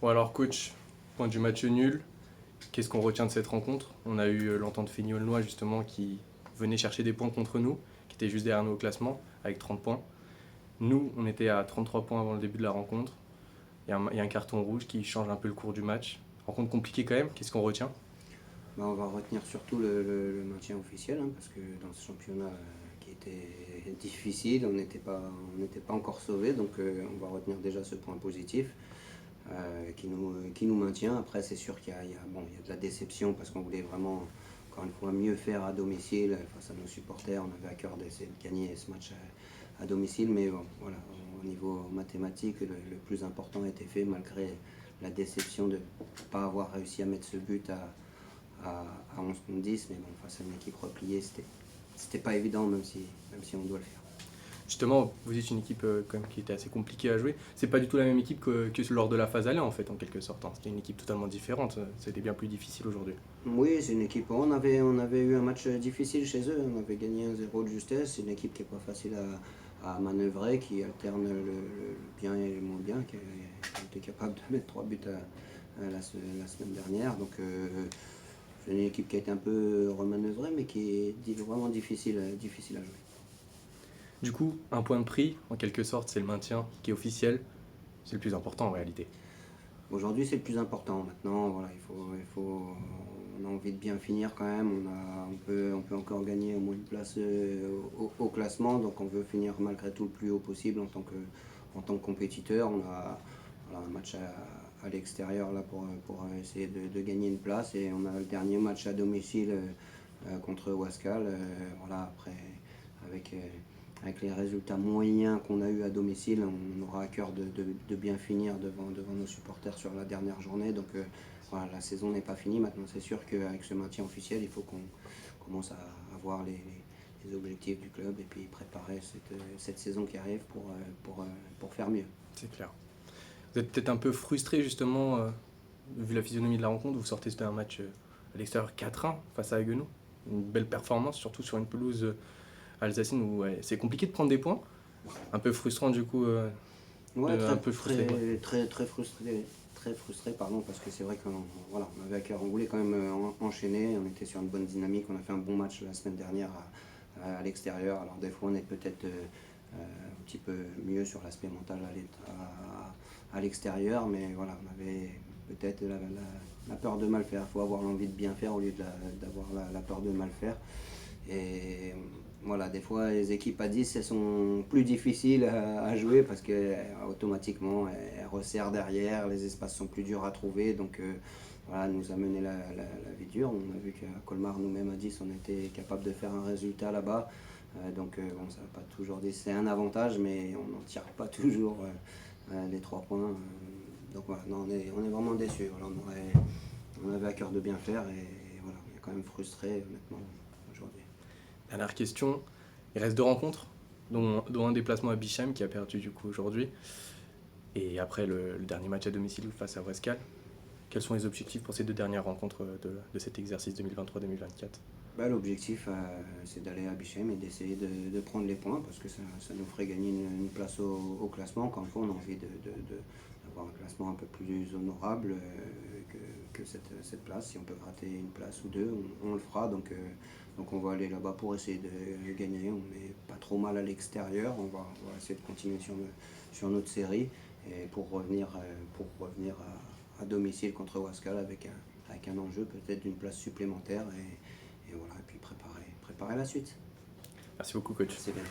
Bon alors coach, point du match nul, qu'est-ce qu'on retient de cette rencontre? On a eu l'entente Feignolnois justement qui venait chercher des points contre nous, qui était juste derrière nous au classement avec 30 points. Nous, on était à 33 points avant le début de la rencontre. Il y a un carton rouge qui change un peu le cours du match. Rencontre compliquée quand même, qu'est-ce qu'on retient? On va retenir surtout le maintien officiel, hein, parce que dans ce championnat qui était difficile, on n'était pas encore sauvé, donc on va retenir déjà ce point positif qui nous maintient. Après, c'est sûr qu'il y a de la déception parce qu'on voulait vraiment, encore une fois, mieux faire à domicile face à nos supporters. On avait à cœur d'essayer de gagner ce match à domicile, mais bon, voilà, au niveau mathématique, le plus important a été fait malgré la déception de ne pas avoir réussi à mettre ce but à 11 contre 10, mais bon, face à une équipe repliée, c'était pas évident, même si on doit le faire. Justement, vous êtes une équipe quand même qui était assez compliquée à jouer. C'est pas du tout la même équipe que lors de la phase aller en fait, en quelque sorte, hein. C'était une équipe totalement différente. C'était bien plus difficile aujourd'hui. Oui, c'est une équipe. On avait eu un match difficile chez eux. On avait gagné 1-0 de justesse. C'est une équipe qui n'est pas facile à manœuvrer, qui alterne le bien et le moins bien, qui était capable de mettre 3 buts la semaine dernière. Donc c'est une équipe qui a été un peu remanœuvrée, mais qui est vraiment difficile à jouer. Du coup, un point de prix, en quelque sorte, c'est le maintien qui est officiel. C'est le plus important en réalité. Aujourd'hui, c'est le plus important. Maintenant, voilà, on a envie de bien finir quand même. On peut encore gagner au moins une place au classement. Donc, on veut finir malgré tout le plus haut possible en tant que compétiteur. On a voilà, un match à l'extérieur là pour essayer de gagner une place. Et on a le dernier match à domicile contre Wascal. Voilà, après, avec les résultats moyens qu'on a eu à domicile, on aura à cœur de bien finir devant nos supporters sur la dernière journée. Donc voilà, la saison n'est pas finie. Maintenant, c'est sûr qu'avec ce maintien officiel, il faut qu'on commence à voir les objectifs du club et puis préparer cette saison qui arrive pour faire mieux. C'est clair. Vous êtes peut-être un peu frustré justement, vu la physionomie de la rencontre. Vous sortez d'un match à l'extérieur 4-1 face à Haguenau. Une belle performance, surtout sur une pelouse alsacienne où c'est compliqué de prendre des points. Un peu frustrant du coup. Ouais, Un peu frustré. très frustré. Très frustré, pardon, parce que c'est vrai qu'on voilà, on avait à cœur, on voulait quand même enchaîner, on était sur une bonne dynamique, on a fait un bon match la semaine dernière à l'extérieur, alors des fois on est peut-être un petit peu mieux sur l'aspect mental à l'extérieur, mais voilà, on avait peut-être la peur de mal faire, il faut avoir l'envie de bien faire au lieu d'avoir la peur de mal faire. Et voilà, des fois les équipes à 10 elles sont plus difficiles à jouer parce que automatiquement elles resserrent derrière, les espaces sont plus durs à trouver. Donc voilà, nous a mené la vie dure. On a vu qu'à Colmar, nous-mêmes à 10 on était capable de faire un résultat là-bas. Donc bon, ça va pas toujours dire c'est un avantage, mais on n'en tire pas toujours les 3 points. Donc voilà, non, on est vraiment déçus. Voilà, on avait à cœur de bien faire et voilà, on est quand même frustré honnêtement aujourd'hui. Dernière question. Il reste 2 rencontres, dont un déplacement à Bichheim qui a perdu du coup aujourd'hui. Et après le dernier match à domicile face à Wascal. Quels sont les objectifs pour ces 2 dernières rencontres de cet exercice 2023-2024? L'objectif, c'est d'aller à Bischheim et d'essayer de prendre les points parce que ça nous ferait gagner une place au classement. Encore une fois, on a envie d'avoir un classement un peu plus honorable que cette place. Si on peut gratter une place ou deux, on le fera. Donc on va aller là-bas pour essayer de gagner. On n'est pas trop mal à l'extérieur. On va essayer de continuer sur notre série et pour revenir à domicile contre Wascal avec un enjeu peut-être d'une place supplémentaire et voilà, et puis préparer la suite. Merci beaucoup coach. C'est bien.